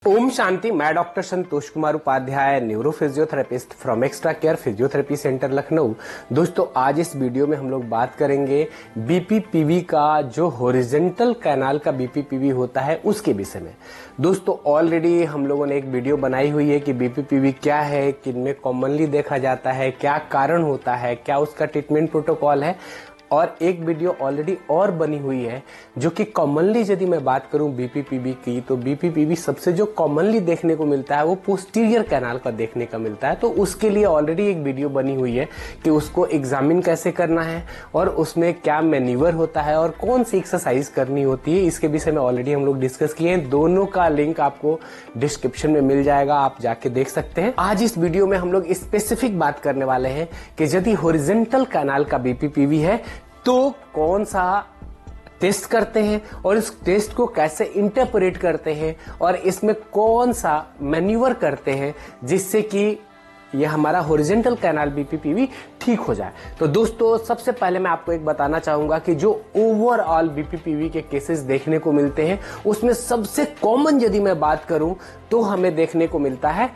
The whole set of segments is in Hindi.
ओम शांति। मैं doctor Santosh Kumar Upadhyay, neuro physiotherapist from extra care physiotherapy centre Lucknow. दोस्तों, आज इस वीडियो में हम लोग बात करेंगे बीपीपीवी का, जो हॉरिजॉन्टल कैनाल का बीपीपीवी होता है उसके विषय में। दोस्तों, ऑलरेडी हम लोगों ने एक वीडियो बनाई हुई है कि बीपीपीवी क्या है, किनमें कॉमनली देखा जाता है, क्या कारण होता है, क्या उसका ट्रीटमेंट प्रोटोकॉल है, और एक वीडियो ऑलरेडी और बनी हुई है जो कि कॉमनली यदि मैं बात करूं बीपीपीवी की, तो बीपीपीवी सबसे जो कॉमनली देखने को मिलता है वो पोस्टीरियर कैनाल का देखने का मिलता है। तो उसके लिए ऑलरेडी एक वीडियो बनी हुई है कि उसको एग्जामिन कैसे करना है और उसमें क्या मैन्यूवर होता है और कौन सी एक्सरसाइज करनी होती है, इसके विषय में ऑलरेडी हम लोग डिस्कस किए हैं। दोनों का लिंक आपको डिस्क्रिप्शन में मिल जाएगा, आप जाके देख सकते हैं। आज इस वीडियो में हम लोग स्पेसिफिक बात करने वाले हैं कि यदि हॉरिजॉन्टल कैनाल का बीपीपीवी है तो कौन सा टेस्ट करते हैं और इस टेस्ट को कैसे इंटरप्रेट करते हैं और इसमें कौन सा मैन्यूवर करते हैं जिससे कि यह हमारा हॉरिजॉन्टल कैनाल बीपीपीवी ठीक हो जाए। तो दोस्तों, सबसे पहले मैं आपको एक बताना चाहूंगा कि जो ओवरऑल बीपीपीवी के केसेस देखने को मिलते हैं उसमें सबसे कॉमन यदि मैं बात करूं तो हमें देखने को मिलता है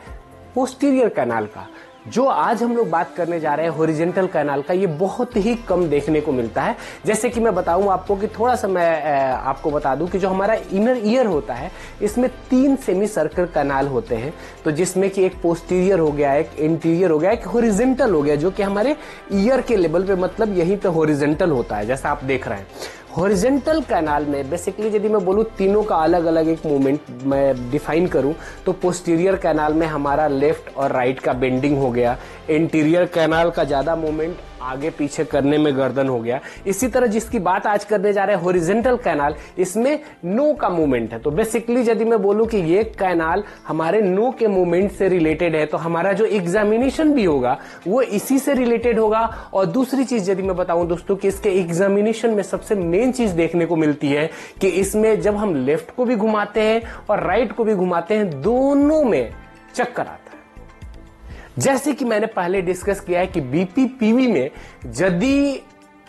पोस्टीरियर कैनाल का। जो आज हम लोग बात करने जा रहे हैं हॉरिजॉन्टल कैनाल का, ये बहुत ही कम देखने को मिलता है। जैसे कि मैं बताऊं आपको कि थोड़ा सा मैं आपको बता दूं कि जो हमारा इनर ईयर होता है इसमें 3 सेमी सर्कल कैनाल होते हैं। तो जिसमें कि एक पोस्टीरियर हो गया, एक इंटीरियर हो गया, एक हॉरिजॉन्टल हो गया, जो कि हमारे ईयर के लेवल पे मतलब यहीं पे हॉरिजॉन्टल होता है जैसा आप देख रहे हैं। हॉरिजॉन्टल कैनाल में बेसिकली यदि मैं बोलूं तीनों का अलग अलग एक मूवमेंट मैं डिफाइन करूं तो पोस्टीरियर कैनाल में हमारा लेफ्ट और राइट का बेंडिंग हो गया, इंटीरियर कैनाल का ज्यादा मूवमेंट आगे पीछे करने में गर्दन हो गया। इसी तरह जिसकी बात आज करने जा रहे हैं हॉरिजॉन्टल कैनाल, इसमें नो का मूवमेंट है। तो बेसिकली यदि मैं बोलूं कि ये कैनाल हमारे नो के मूवमेंट से रिलेटेड है तो हमारा जो एग्जामिनेशन भी होगा वो इसी से रिलेटेड होगा। और दूसरी चीज यदि मैं बताऊं दोस्तों कि इसके एग्जामिनेशन में सबसे मेन चीज देखने को मिलती है कि इसमें जब हम लेफ्ट को भी घुमाते हैं और राइट को भी घुमाते हैं, दोनों में चक्कर आता है। जैसे कि मैंने पहले डिस्कस किया है कि बीपीपीवी में यदि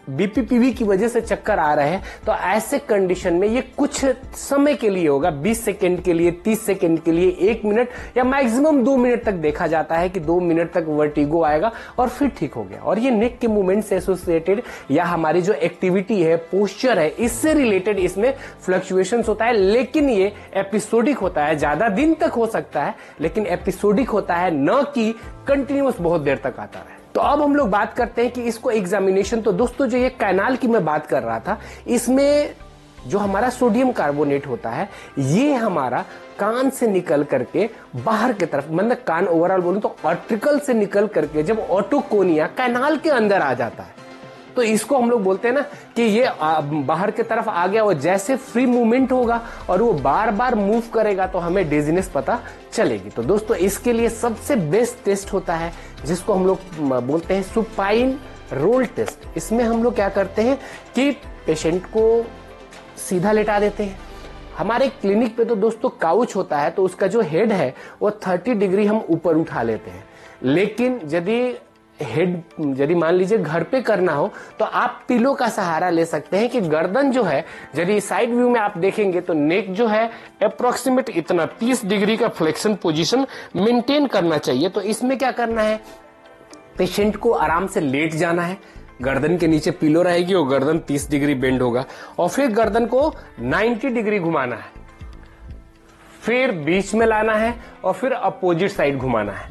बीपीपीवी की वजह से चक्कर आ रहे हैं तो ऐसे कंडीशन में ये कुछ समय के लिए होगा, 20 सेकंड के लिए, 30 सेकंड के लिए, 1 मिनट या मैक्सिमम 2 मिनट तक देखा जाता है कि 2 मिनट तक वर्टिगो आएगा और फिर ठीक हो गया। और ये नेक के मूवमेंट से एसोसिएटेड या हमारी जो एक्टिविटी है, पोस्चर है, इससे रिलेटेड इसमें फ्लक्चुएशंस होता है। लेकिन ये एपिसोडिक होता है, ज्यादा दिन तक हो सकता है लेकिन एपिसोडिक होता है, न कि कंटिन्यूअस बहुत देर तक आता है। तो अब हम लोग बात करते हैं कि इसको एग्जामिनेशन। तो दोस्तों, जो ये कैनाल की मैं बात कर रहा था, इसमें जो हमारा सोडियम कार्बोनेट होता है ये हमारा कान से निकल करके बाहर की तरफ, मतलब कान ओवरऑल बोलूं तो ऑर्टिकल से निकल करके जब ऑटोकोनिया कैनाल के अंदर आ जाता है तो इसको हम लोग बोलते हैं ना कि ये बाहर की तरफ आ गया और जैसे फ्री मूवमेंट होगा और वो बार बार मूव करेगा तो हमें डिजीनेस पता चलेगी। तो दोस्तों, इसके लिए सबसे बेस्ट टेस्ट होता है जिसको हम लोग बोलते हैं सुपाइन रोल टेस्ट। इसमें हम लोग क्या करते हैं कि पेशेंट को सीधा लेटा देते हैं। हमारे क्लिनिक पे तो दोस्तों काउच होता है तो उसका जो हेड है वो 30 डिग्री हम ऊपर उठा लेते हैं। लेकिन यदि मान लीजिए घर पे करना हो तो आप पिलो का सहारा ले सकते हैं कि गर्दन जो है, यदि साइड व्यू में आप देखेंगे तो नेक जो है अप्रोक्सीमेट इतना 30 डिग्री का फ्लेक्शन पोजीशन मेंटेन करना चाहिए। तो इसमें क्या करना है, पेशेंट को आराम से लेट जाना है, गर्दन के नीचे पिलो रहेगी और गर्दन 30 डिग्री बेंड होगा और फिर गर्दन को 90 डिग्री घुमाना है, फिर बीच में लाना है और फिर अपोजिट साइड घुमाना है।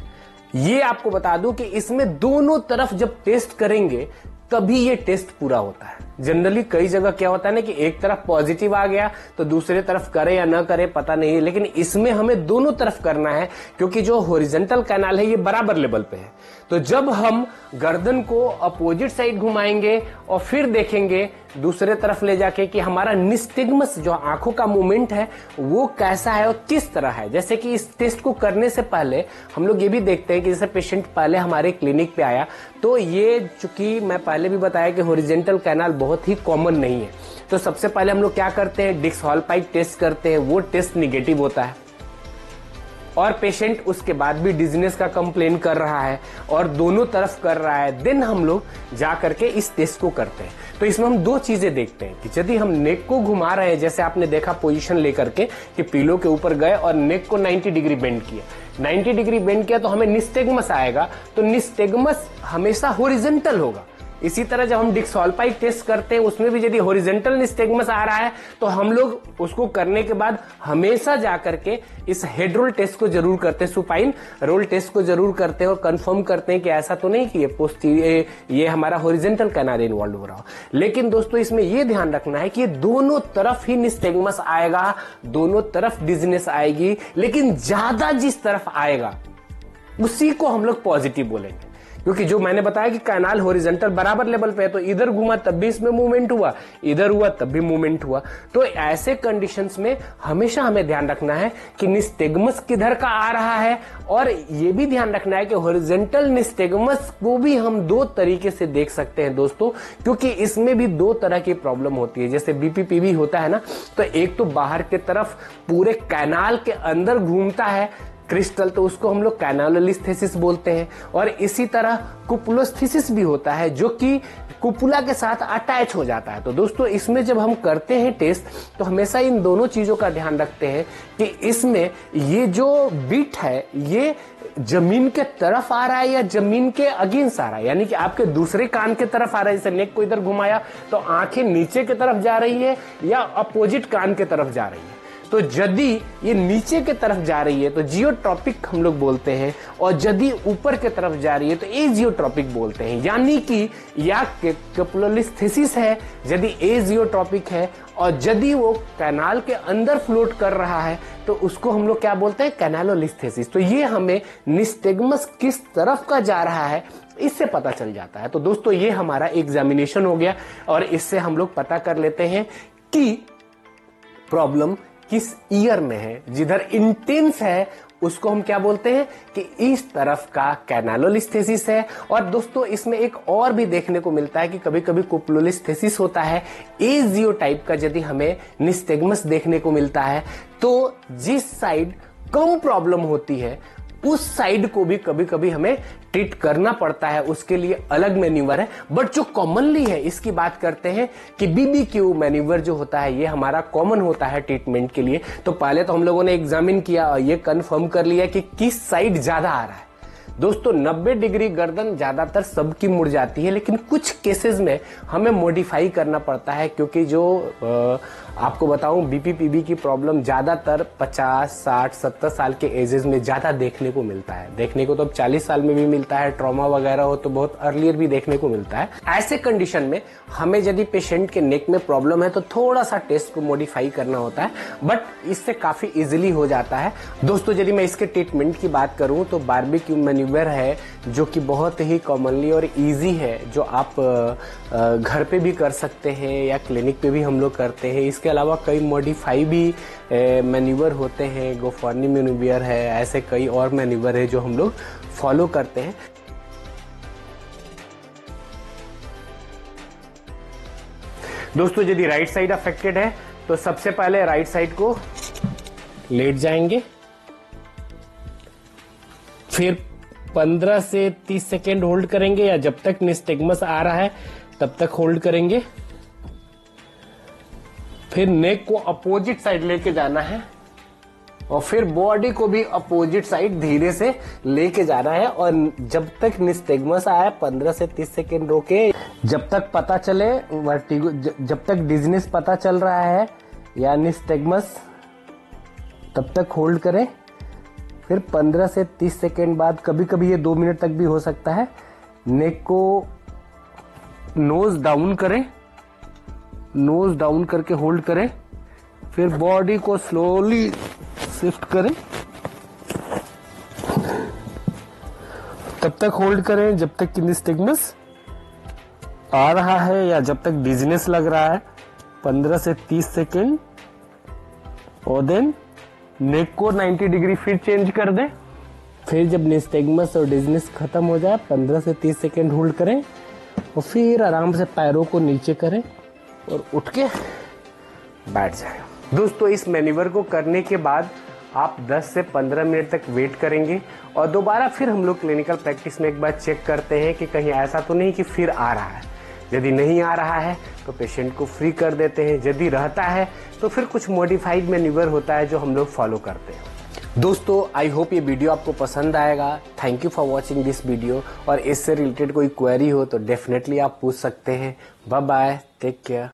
ये आपको बता दूं कि इसमें दोनों तरफ जब टेस्ट करेंगे तभी ये टेस्ट पूरा होता है। जनरली कई जगह क्या होता है ना कि एक तरफ पॉजिटिव आ गया तो दूसरे तरफ करे या ना करे पता नहीं, लेकिन इसमें हमें दोनों तरफ करना है क्योंकि जो हॉरिजॉन्टल कैनाल है ये बराबर लेवल पे है। तो जब हम गर्दन को अपोजिट साइड घुमाएंगे और फिर देखेंगे दूसरे तरफ ले जाके कि हमारा निस्टिग्मस जो आंखों का मूवमेंट है वो कैसा है और किस तरह है। जैसे कि इस टेस्ट को करने से पहले हम लोग ये भी देखते हैं कि जैसे पेशेंट पहले हमारे क्लिनिक पे आया तो ये, चूंकि मैं पहले भी बताया कि हॉरिजॉन्टल कैनाल बहुत ही कॉमन नहीं है, तो सबसे पहले हम लोग क्या करते हैं, डिक्स हॉल पाइप टेस्ट करते हैं। वो टेस्ट निगेटिव होता है और पेशेंट उसके बाद भी डिजीनेस का कंप्लेन कर रहा है और दोनों तरफ कर रहा है, देन हम लोग जा करके इस टेस्ट को करते हैं। तो इसमें हम दो चीजें देखते हैं कि यदि हम नेक को घुमा रहे हैं, जैसे आपने देखा पोजीशन लेकर के कि पिलो के ऊपर गए और नेक को 90 डिग्री बेंड किया, 90 डिग्री बेंड किया तो हमें निस्टेगमस आएगा, तो निस्टेगमस हमेशा हॉरिजॉन्टल होगा। इसी तरह जब हम डिक्सोल्फाइड टेस्ट करते हैं उसमें भी यदि हॉरिजॉन्टल निस्टेगमस आ रहा है तो हम लोग उसको करने के बाद हमेशा जाकर के इस हेड रोल टेस्ट को जरूर करते हैं, सुपाइन रोल टेस्ट को जरूर करते हैं और कंफर्म करते हैं कि ऐसा तो नहीं कि ये हमारा हॉरिजॉन्टल कैनाल इन्वॉल्व हो रहा हो। लेकिन दोस्तों इसमें यह ध्यान रखना है कि ये दोनों तरफ ही निस्टेगमस आएगा, दोनों तरफ डिजीनेस आएगी, लेकिन ज्यादा जिस तरफ आएगा उसी को हम लोग पॉजिटिव बोलेंगे, क्योंकि जो मैंने बताया कि कैनाल हॉरिजॉन्टल बराबर लेवल पे है, तो इधर घुमा तब भी इसमें मूवमेंट हुआ, इधर हुआ तब भी मूवमेंट हुआ। तो ऐसे कंडीशंस में हमेशा हमें ध्यान रखना है कि निस्टेगमस किधर का आ रहा है, और ये भी ध्यान रखना है कि हॉरिजॉन्टल निस्टेगमस को भी हम दो तरीके से देख सकते हैं दोस्तों, क्योंकि इसमें भी दो तरह की प्रॉब्लम होती है। जैसे बीपीपीवी होता है ना, तो एक तो बाहर की तरफ पूरे कैनाल के अंदर घूमता है क्रिस्टल, तो उसको हम लोग कैनालोलिस्थेसिस बोलते हैं, और इसी तरह कुपुलोस्थेसिस भी होता है जो कि कुपुला के साथ अटैच हो जाता है। तो दोस्तों इसमें जब हम करते हैं टेस्ट तो हमेशा इन दोनों चीजों का ध्यान रखते हैं कि इसमें ये जो बीट है ये जमीन के तरफ आ रहा है या जमीन के अगेंस्ट आ रहा है, यानी कि आपके दूसरे कान के तरफ आ रहा है। जैसे नेक को इधर घुमाया तो आंखें नीचे की तरफ जा रही है या अपोजिट कान के तरफ जा रही है। तो यदि ये नीचे के तरफ जा रही है तो जियोट्रॉपिक हम लोग बोलते हैं, और यदि ऊपर के तरफ जा रही है तो एजियोट्रॉपिक बोलते हैं। यानी कि या कुपुलोस्थेसिस है यदि एजियोट्रॉपिक है, और यदि वो कैनाल के अंदर फ्लोट कर रहा है तो उसको हम लोग क्या बोलते हैं, कैनालोलिस्थेसिस। तो ये हमें निस्टेगमस किस तरफ का जा रहा है इससे पता चल जाता है। तो दोस्तों ये हमारा एग्जामिनेशन हो गया, और इससे हम लोग पता कर लेते हैं कि प्रॉब्लम किस ईयर में है। जिधर इंटेंस है उसको हम क्या बोलते हैं कि इस तरफ का कैनालोलिस्थेसिस है। और दोस्तों इसमें एक और भी देखने को मिलता है कि कभी कभी कुपुलोस्थेसिस होता है एजियो टाइप का। यदि हमें निस्टेगमस देखने को मिलता है तो जिस साइड कम प्रॉब्लम होती है उस साइड को भी कभी कभी हमें ट्रीट करना पड़ता है, उसके लिए अलग मैन्यूवर है। बट जो कॉमनली है इसकी बात करते हैं कि बीबीक्यू मैन्यूवर जो होता है ये हमारा कॉमन होता है ट्रीटमेंट के लिए। तो पहले तो हम लोगों ने एग्जामिन किया और ये कंफर्म कर लिया कि किस साइड ज्यादा आ रहा है। दोस्तों 90 डिग्री गर्दन ज्यादातर सबकी मुड़ जाती है, लेकिन कुछ केसेस में हमें मॉडिफाई करना पड़ता है, क्योंकि जो आपको बताऊं बीपीपीवी की प्रॉब्लम ज्यादातर 50, 60, 70 साल के एजेस में ज्यादा देखने को मिलता है। देखने को तो अब 40 साल में भी मिलता है, ट्रॉमा वगैरह हो तो बहुत अर्लियर भी देखने को मिलता है। ऐसे कंडीशन में हमें यदि पेशेंट के नेक में प्रॉब्लम है तो थोड़ा सा टेस्ट को मॉडिफाई करना होता है, बट इससे काफी इजिली हो जाता है। दोस्तों यदि मैं इसके ट्रीटमेंट की बात करूं तो बारबेक्यू मैन्यूवर है जो कि बहुत ही कॉमनली और इजी है, जो आप घर पे भी कर सकते हैं या क्लिनिक पे भी हम लोग करते हैं। इसके अलावा कई मॉडिफाई भी मैन्यूवर होते हैं, गोफर्नी मैन्यूवर है, ऐसे कई और मैन्यूवर है जो हम लोग फॉलो करते हैं। दोस्तों यदि राइट साइड अफेक्टेड है तो सबसे पहले राइट साइड को लेट जाएंगे, फिर 15 से 30 सेकेंड होल्ड करेंगे, या जब तक निस्टेगमस आ रहा है तब तक होल्ड करेंगे। फिर नेक को अपोजिट साइड लेके जाना है, और फिर बॉडी को भी अपोजिट साइड धीरे से लेके जाना है, और जब तक निस्टेगमस आया 15 से 30 सेकेंड रोके, जब तक पता चले वर्टिगो, जब तक डिजीनेस पता चल रहा है या निस्टेगमस, तब तक होल्ड करें। फिर 15 से 30 सेकेंड बाद, कभी कभी ये 2 मिनट तक भी हो सकता है, नेक को नोज डाउन करें, नोज डाउन करके होल्ड करें, फिर बॉडी को स्लोली शिफ्ट करें, तब तक होल्ड करें जब तक कि निस्टेगमस आ रहा है या जब तक डिजीनेस लग रहा है, 15 से 30 सेकेंड, और देन नेक को 90 डिग्री फिर चेंज कर दें। फिर जब निस्टेगमस और डिजीनेस खत्म हो जाए 15 से 30 सेकेंड होल्ड करें, और फिर आराम से पैरों को नीचे करें और उठ के बैठ जाएं। दोस्तों इस मैन्यूवर को करने के बाद आप 10 से 15 मिनट तक वेट करेंगे, और दोबारा फिर हम लोग क्लिनिकल प्रैक्टिस में एक बार चेक करते हैं कि कहीं ऐसा तो नहीं कि फिर आ रहा है। यदि नहीं आ रहा है तो पेशेंट को फ्री कर देते हैं, यदि रहता है तो फिर कुछ मॉडिफाइड मैन्यूवर होता है जो हम लोग फॉलो करते हैं। दोस्तों आई होप ये वीडियो आपको पसंद आएगा। Thank you for watching this video, और इससे रिलेटेड कोई क्वेरी हो तो डेफिनेटली आप पूछ सकते हैं। Bye bye, take care.